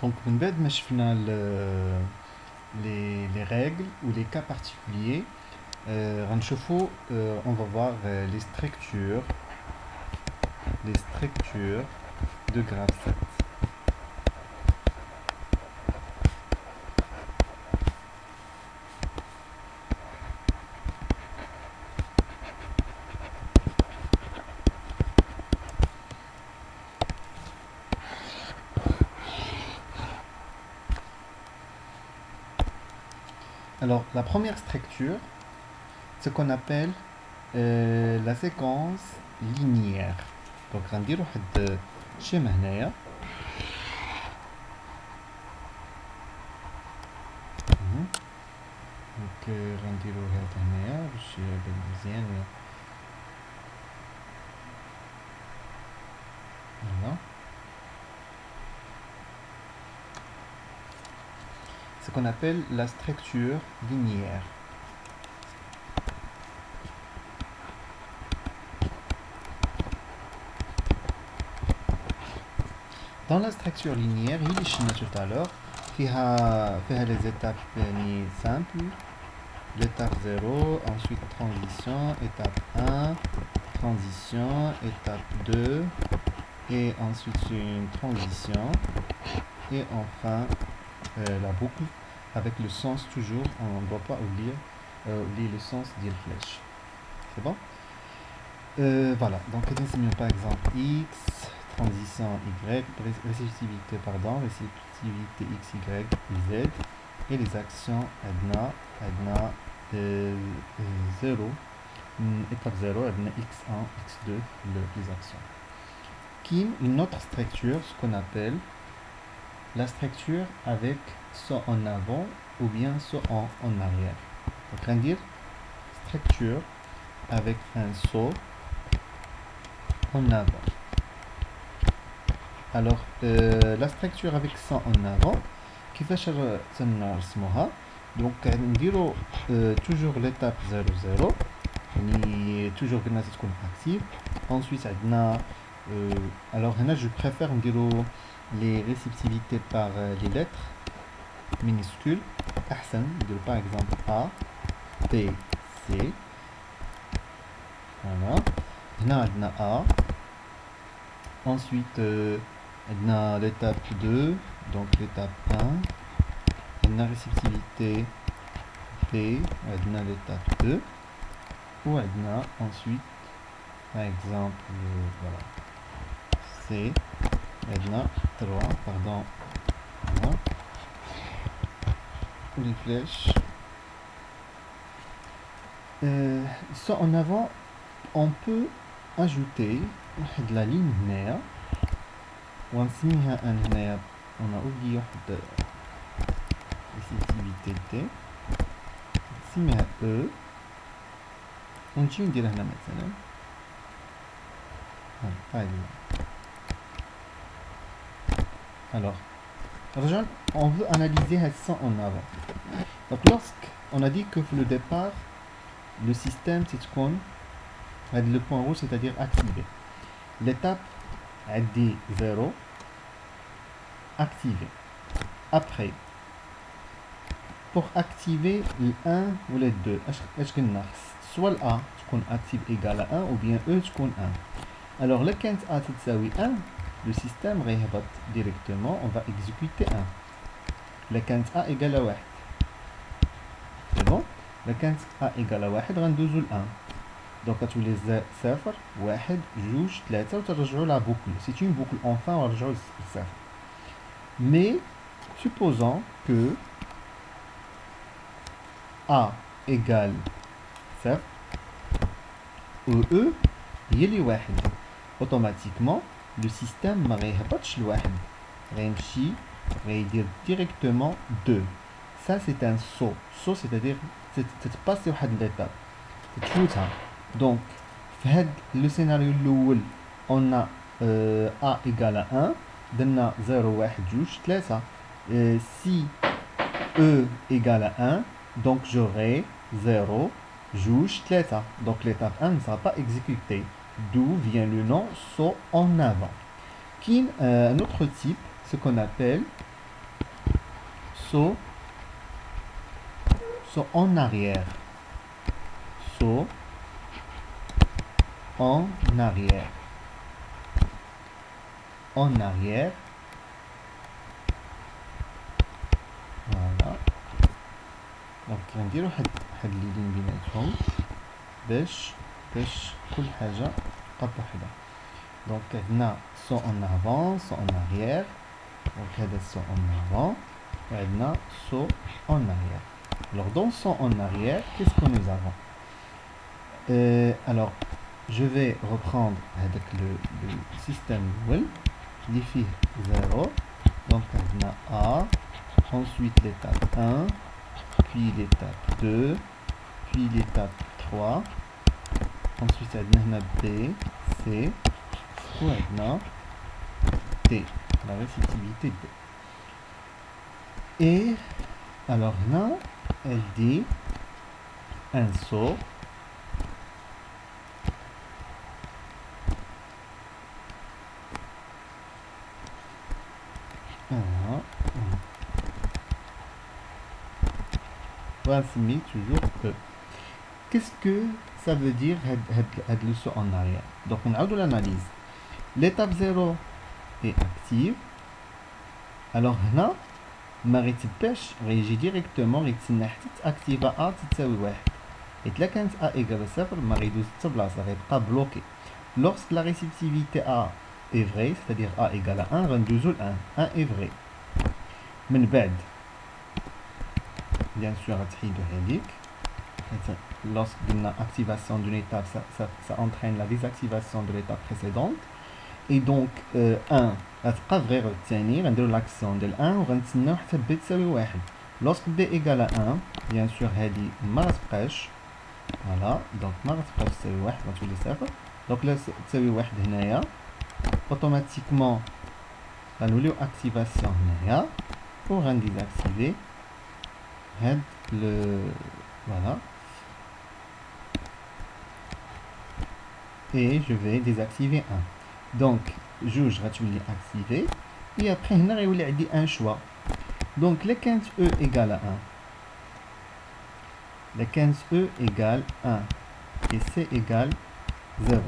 Donc, من بعد ما شفنا les règles ou les cas particuliers, غنشوفوا, on va voir les structures de graphe 7. Alors, la première structure, ce qu'on appelle la séquence linéaire. Donc, غندير واحد schéma هنايا. Donc, غنديرو هاد هنايا باش يبان مزيان. Voilà. Ce qu'on appelle la structure linéaire. Dans la structure linéaire, il y a tout à l'heure, il y a les étapes simples, l'étape 0, ensuite transition, étape 1, transition, étape 2, et ensuite une transition, et enfin la boucle avec le sens toujours, on ne doit pas oublier le sens de la flèche. C'est bon? Voilà, donc par exemple X, transition Y, réciprocité X, Y, Z, et les actions ADNA 0, étape 0, ADNA X1, X2, les actions. Qui une autre structure, ce qu'on appelle la structure avec saut en avant ou bien saut en arrière. Donc, on va dire structure avec un saut en avant. Alors, la structure avec saut en avant, qui fait donc on dira toujours l'étape 00, toujours active. Ensuite, alors là, je préfère dire les réceptivités par les lettres minuscules. Par exemple A, B, C. Voilà. Là, on a A. Ensuite, on a l'étape 2, donc l'étape 1. On a réceptivité B, on a l'étape 2. Ou on a ensuite, par exemple, voilà, C, on a 3, pardon. Voilà. Les flèches. Ça en avant, on peut ajouter de la ligne هنايا ونسميها ان هنايا on a oublié واحد réceptivité T نسميها E ونجي ندير هنا مثلا alors on veut analyser ça en avant. Donc lorsqu'on a dit que pour le départ le système c'est qu'on a le point rouge, c'est-à-dire activé. L'étape a dit 0 activé. Après, pour activer le 1 ou le 2, soit le A active égal à 1 ou bien E 1. Alors le 15 A تساوي 1, le système réhibot directement, on va exécuter 1. Le 15A égale à 1. C'est bon? Le 15A égale à 1, غندوزو ل 1. Donc غتولي 0 1 2 3 وترجعوا la boucle. C'est une boucle, enfin on va rejouer le 0. Mais supposons que A égale 0 ou E يلي 1. Automatiquement le système ما غيهبطش ل 1 غيمشي غيدير directement 2. Ça c'est un saut. Saut c'est-à-dire تتباسي واحد l'étape تفوتها. Donc le scénario الاول on a A égale à 1 درنا 0 1 2 3. Si E égale à 1, donc j'aurai 0 2 3. Donc l'étape 1 ne sera pas exécutée, d'où vient le nom saut en avant. Qui un autre type, ce qu'on appelle saut en arrière, saut en arrière, voilà. دونك غنديرو واحد لي لين بيناتهم باش كل حاجه تبقى بوحدها. دونك عندنا saut en avant, saut en arrière. Donc هذا saut en avant et عندنا saut en arrière. Alors dans saut en arrière, qu'est-ce que nous avons? Alors je vais reprendre avec le système Will qui fait 0. Donc on a A, ensuite l'étape 1, puis l'étape 2, puis l'étape 3. Ensuite on a B, C, ou on a T, la réciprocité B. Et alors là, elle dit un saut. Voilà, c'est mis toujours E. Qu'est-ce que ça veut dire le saut en arrière? Donc on a de l'analyse. L'étape 0 est active. Alors là, ما غيتباش غيجي ديريكتومون غيتسنى حتى تاكتيفا ا تساوي 1. Et là quand a égale 0 ما غيدوز حتى بلاصه غيبقى بلوكي. Lorsque la réciprocité A est vraie, c'est-à-dire A égale à 1, غندوزو ل 1 est vrai. من بعد bien sûr غتحيدو هذيك. Lorsque قلنا activation d'une étape, ça entraîne la désactivation de l'étape précédente. Et donc 1 غتبقى فغير الثاني غنديرو لاكسيون ديال 1 وغنتسناو حتى b تساوي 1. لوسك b ايكال 1 بيان سور هادي ما غتبقاش، فوالا دونك ما غتبقاش تساوي 1 غتولي 0. دونك لا تساوي 1 هنايا اوتوماتيكمون غنوليو اكتيفاسيون هنايا وغنديزاكتيفي هاد لو فوالا. Et je vais désactiver 1. Donc, juge غتولي activé. Et après, هنا غيولي عندي un choix. Donc, les 15E égale à 1. Les 15E égale 1. Et C égale 0.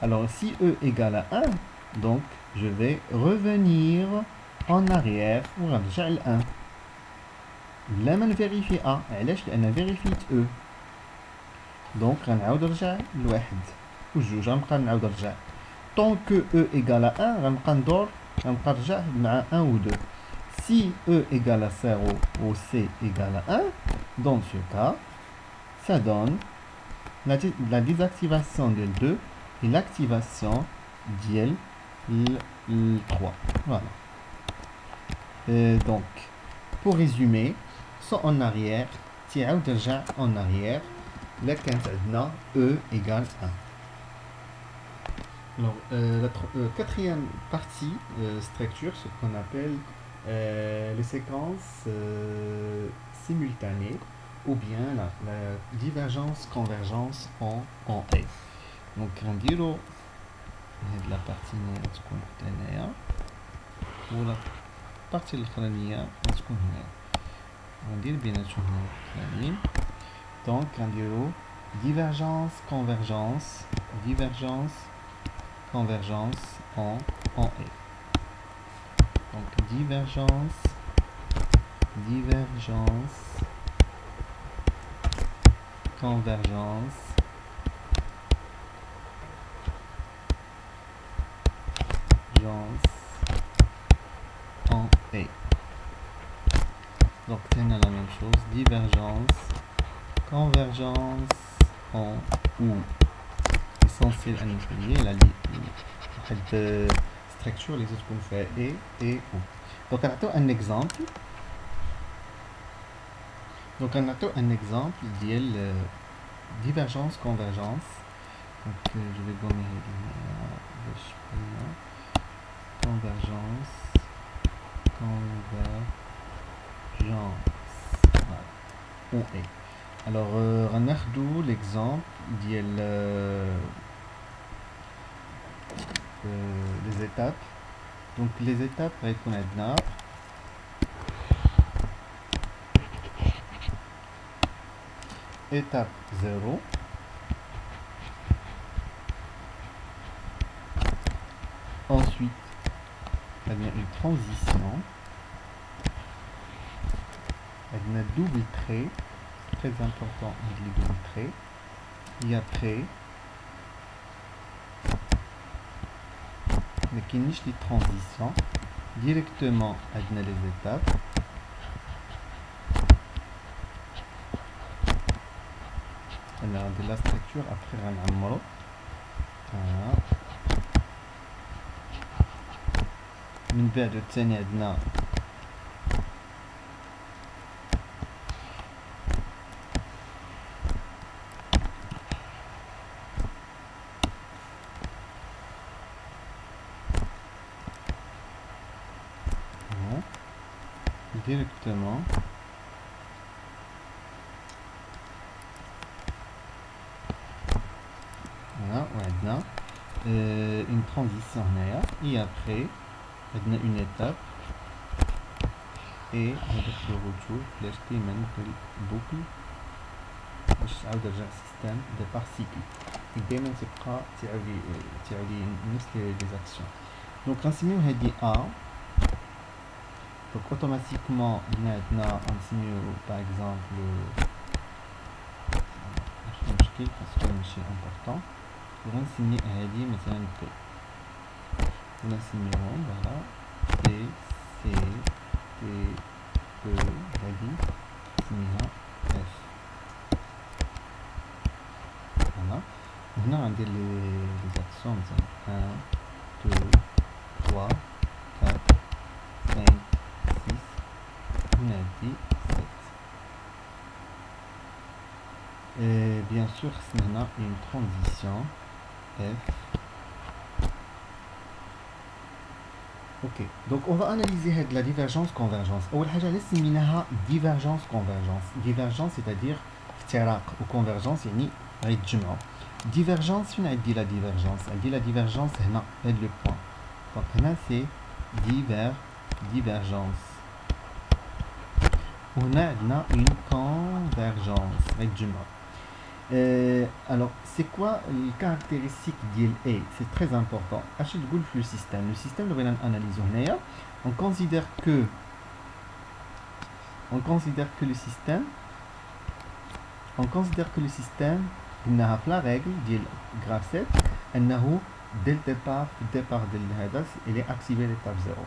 Alors, si E égale à 1, donc, je vais revenir en arrière pour نرجع ل 1. لا ما نفيريفي A. علاش؟ لأن فيريفيت E. Donc, غنعاود نرجع لواحد. وجوج غنبقى نعاود نرجع. Tant que E égale à 1, غنبقى ندور غنبقى نرجع مع 1 ou 2. Si E égale à 0 ou C égale à 1, dans ce cas, ça donne la désactivation de 2 et l'activation de 3. Voilà. Donc, pour résumer, saut en arrière, تعاود ترجع en arrière. Là, quand عندنا E égale 1. Alors, la quatrième partie structure ce qu'on appelle les séquences simultanées ou bien la divergence-convergence en A. Donc, غنديرو هاد la partie هنايا تكون حتى هنايا ولا البارتي الأخرانية غتكون هنايا. غندير بيناتهم هنايا الأخرانيين. Donc, غنديرو divergence-convergence en A. Donc divergence, convergence en A. Donc c'est la même chose, divergence, convergence en ou. Essentiel à nettoyer la structure les autres qu'on fait et ou. Donc on a un exemple. Donc on a un exemple de divergence convergence. Donc je vais gommer convergence voilà. ou et. Alors on a l'exemple de les étapes. Donc les étapes qu'on a étape 0. Ensuite, il y a une transition. Il y a un double trait. Très important, les double traits. Et après, il y a les transitions. Directement, il y a les étapes. On a de la structure après un numéro. من بعد الثاني عندنا directement voilà وعندنا une transition هنايا et après عندنا une étape et هذاك لو retour فلاش ديما ندير boucle باش تعاود رجع السيستم دي بار سيكل دائما تبقى تعاودي نفس لي زاكسيون دونك غنسميو هادي A. Donc automatiquement maintenant on signe par exemple parce que c'est important on signe هذه مثلا P نسميهم voilà B C D E هذه نسميها F voilà هنا عندي les actions مثلا 1 2 3 4 5 on a dit 7. Et bien sûr, maintenant une transition F. Ok, donc on va analyser la divergence convergence. أول حاجة سميناها divergence convergence. Divergence c'est-à-dire افتراق ou convergence يعني غيتجمعوا. Divergence فين عندي la divergence؟ عندي la divergence هنا هاد le point. Donc هنا c'est divergence. On a une convergence. Alors, c'est quoi les caractéristiques d'ILA? C'est très important. Achille Goulf le système. Le système, nous allons analyser. On considère que le système, il a la règle de graphe 7, dès le départ de l'hadas, il est activé l'étape 0.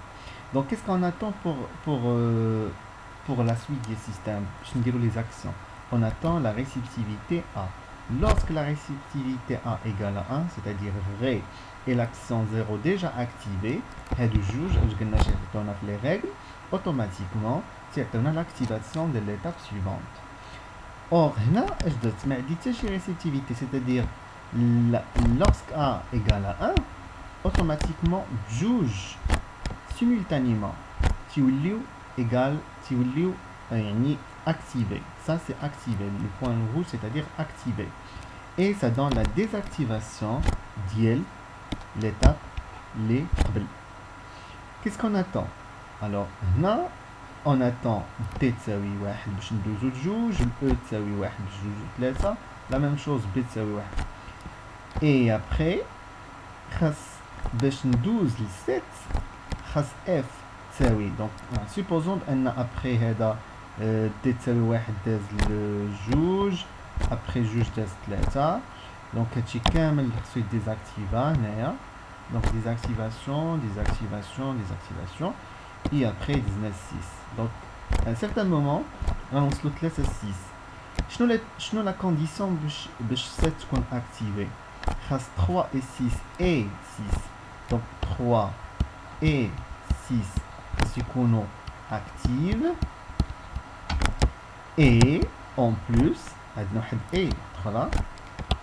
Donc, qu'est-ce qu'on attend pour la suite du système? Je vais dire les actions. On attend la réceptivité A. Lorsque la réceptivité A égale à 1, c'est-à-dire vrai et l'action 0 déjà activée, et du juge, on a les règles, automatiquement, on a l'activation de l'étape suivante. Or, là, je dois dire réceptivité, c'est-à-dire lorsque A égale à 1, automatiquement, juge simultanément, égale activé. Ça c'est activé. Le point rouge c'est-à-dire activé. Et ça donne la désactivation de l'étape les قبل. Qu'est-ce qu'on attend? Alors là on attend T تساوي 1 باش ندوزو لجوج, E تساوي 1 باش ندوزو 3, la même chose B تساوي 1. Et après خاص باش ندوز ل 7 خاص F تساوي. Donc supposons ان après هذا T تساوي 1 داز لجوج, après جوج داز 3, donc هادشي كامل خصو يديزاكتيفا هنايا. Donc désactivation, et après 19 6. Donc à un certain moment on se laisse 6. شنو la condition باش 7 تكون activée? 3 et 6 et 6. Donc 3 et 6 يكونوا actives. Et en plus عندنا واحد A أخرى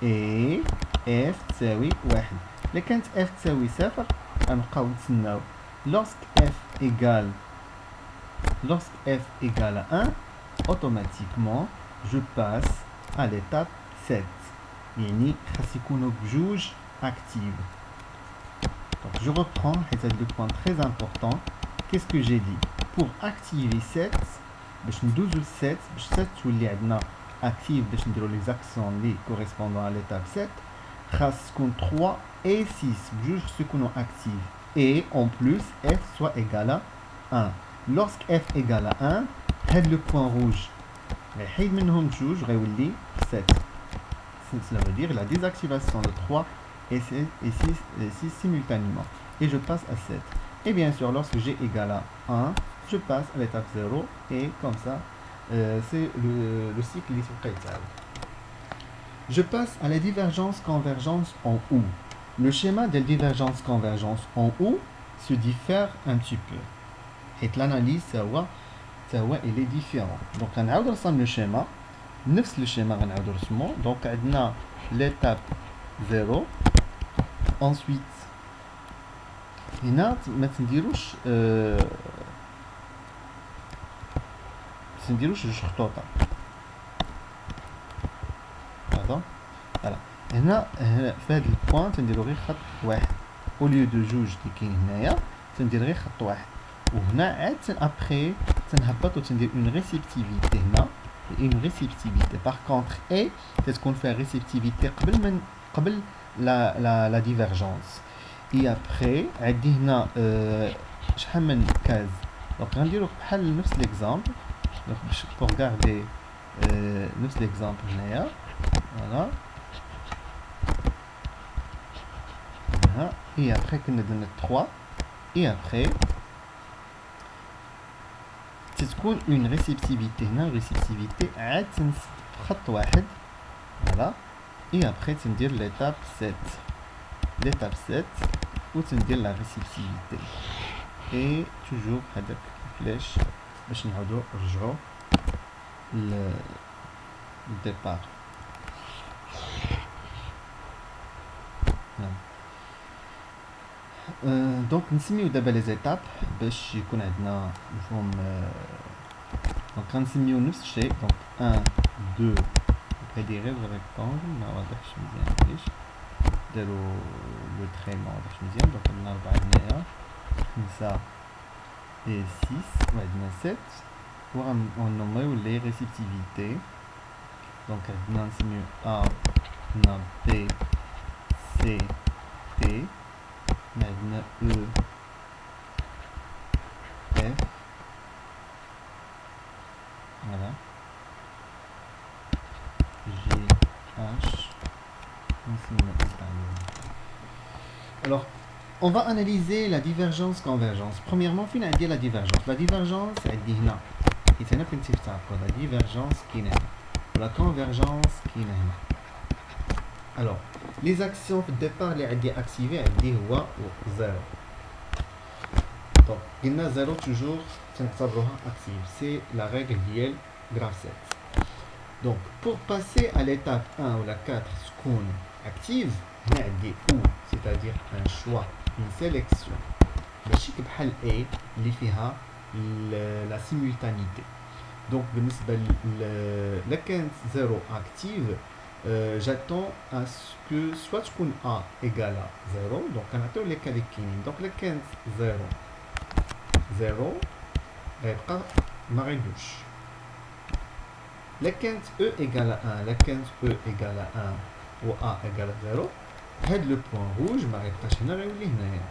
et F تساوي 1. اللي كانت F تساوي 0 غنبقاو نتسناو lorsque F égale à 1, automatiquement je passe à l'étape 7. يعني خاص يكونوا بجوج active. Donc je reprends, c'est le point très important. Qu'est-ce que j'ai dit? Pour activer 7 باش ندوزو ل 7 باش 7 تولي عندنا active باش نديرو les accents اللي correspondant à l'étape 7 خاص تكون 3 et 6 بجوج خصو يكونوا actifs et en plus f soit égal à 1. Lorsque f égale à 1 هاد le point rouge غيحيد منهم جوج غيولي 7. Cela veut dire la désactivation de 3 et 6 simultanément. Et je passe à 7. Et bien sûr, lorsque g égale à 1, je passe à l'étape 0. Et comme ça, c'est le cycle l'isocrétal. Je passe à la divergence-convergence en OU. Le schéma de divergence-convergence en OU se diffère un petit peu. Et l'analyse, il est différent. Donc, on a le schéma. نفس الشيما غنعاودو نرسمو دونك عندنا ليتاب 0 انسويت هنا ما تنديروش جوج خطوطات هذا فوالا هنا في هاد البوان تنديرو غير خط واحد او ليو دو جوج اللي كاين هنايا تندير غير خط واحد وهنا عاد ابخي تنهبط وتندير اون ريسيبتيفيتي هنا une réceptivité. Par contre, et c'est ce qu'on fait réceptivité قبل la divergence. Et après, عندنا شحال من case. Donc غنديرو بحال نفس l'exemple. Donc pour regarder نفس l'exemple هنايا. Voilà. Et après كنا درنا 3 et après تكون une réceptivité هنا réceptivité عاد خط واحد voilà et après تندير l'étape 7 وتندير la réceptivité et toujours هذاك فلاش باش نعاودو نرجعو للديبار. دونك نسميو دابا لي زيتاب باش يكون عندنا مفهوم. دونك غنسميو نفس الشيء دونك 1 2 هادي غير ريكتونغل ما واضحش مزيان علاش دارو لو تري ما واضحش مزيان دونك عندنا 4 هنايا 5 et 6 وعندنا 7 وغنوميو لي ريسيبتيفيتي دونك عندنا نسميو A عندنا B C D عندنا E F voilà G H. Alors on va analyser la divergence-convergence. Premièrement, fin à dire la divergence. La divergence, c'est هنا. Et c'est notre principe la divergence qui est là. La convergence qui est là. Alors, les actions de départ les activées, elles disent 0. Donc, il y a 0 toujours, active. C'est la règle liée graphe 7. Donc, pour passer à l'étape 1 ou la 4, ce qu'on active, on a dit ou, c'est-à-dire un choix, une sélection. Le chic bhal A, li fiha la simultanéité. Donc, le 15 0 active, j'attends à ce que soit ce qu'on a égal à 0, donc on attend les cas donc le 15 0 0 غيبقى ما غيدوش. Le 15 E égale à 1, le 15 E égale à 1 ou A égale à 0, هاد le point rouge ما غيبقاش هنا غيولي هنايا.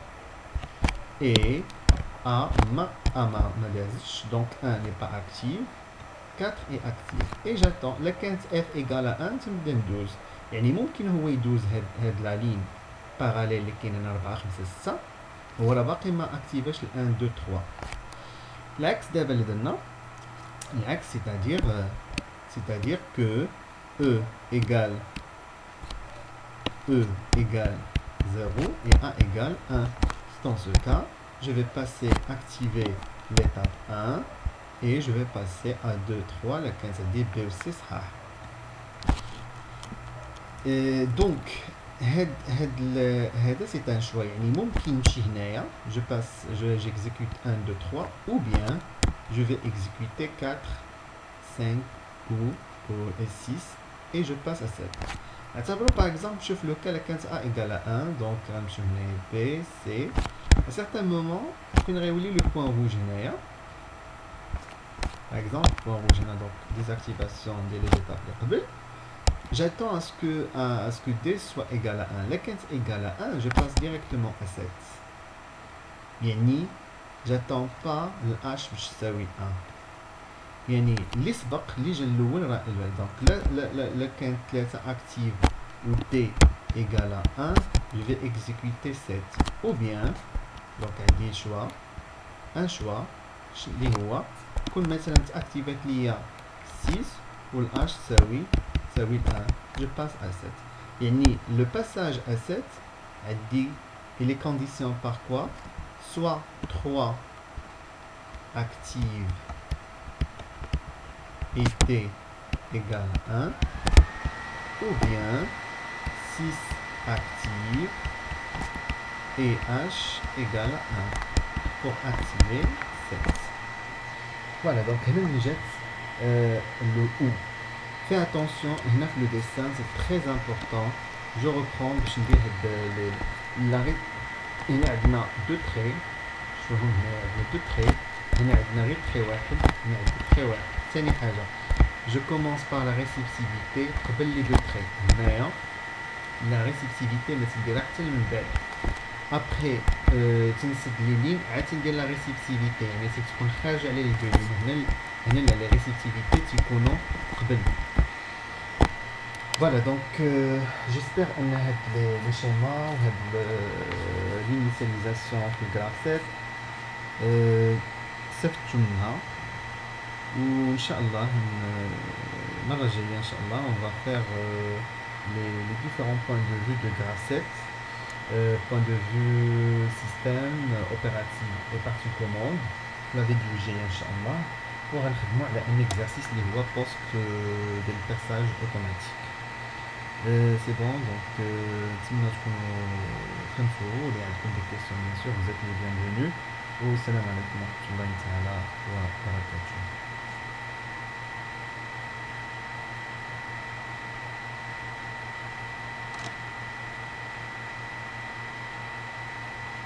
Et A ما دازش, donc 1 n'est pas actif, 4 est actif. Et j'attends le 15F égale à 1 تنبدا ندوز. يعني ممكن هو يدوز هاد لا لين باراليل اللي كاين هنا 4 5 6 هو راه باقي ما اكتيفاش ال 1 2 3. العكس دابا اللي درنا العكس c'est-à-dire que E égale 0 et A égale 1. Dans ce cas, je vais passer activer l'étape 1 et je vais passer à 2 3 la 15 دي B و C صحاح. donc هذا c'est un choix يعني ممكن نمشي هنايا je passe j'exécute 1 2 3 ou bien je vais exécuter 4 5 ou 6 et je passe à 7. اعتبروا par exemple شوف le cas 15A égale à 1 donc غنمشيو هنا B C à certains moments فين غيولي le point rouge هنايا Par exemple, pour rouge, on a donc désactivation des étapes de قبل. J'attends à ce que D soit égal à 1. Là, quand c'est égal à 1, je passe directement à 7. يعني j'attends pas le H باش يساوي 1. يعني اللي سبق اللي جا الاول راه الاول. Donc là كان 3 active ou D égale à 1, je vais exécuter 7. Ou bien donc عندي choix, un choix اللي هو كون مثلا تاكتيفات ليا 6 والH تساوي 1, je passe à 7. يعني le passage à 7 عندي il est conditionné par quoi? Soit 3 active et T égale 1, ou bien 6 active et H égale 1 pour activer 7. Voilà, donc là on jette le OU. Fais attention, le dessin c'est très important. Je reprends, je vais dire il y a deux traits. Je vais vous deux traits. Il y a un trait واحد, il y a deux traits واحد. ثاني حاجة, je commence par la réceptivité قبل les deux traits. هنايا la réceptivité ما تديرها حتى من بعد. Après تنسد لي لين عاد تندير la réceptivité, يعني تكون خارجة على les deux lignes. هنا la réceptivité تيكونوا قبل. Voilà, donc j'espère qu'on a les schémas, l'initialisation في graph 7 استفدتوا منها وإن شاء الله المرة الجاية إن شاء الله on va faire les différents points de vue de graph 7, point de vue système, opératif et partie commande la vidéo الجاية إن شاء الله وغنخدموا على un exercice اللي هو post de perçage automatique. C'est bon, donc si vous avez des questions, bien sûr, vous êtes les bienvenus. Salam alaikum wa rahmatullahi wa barakatuh.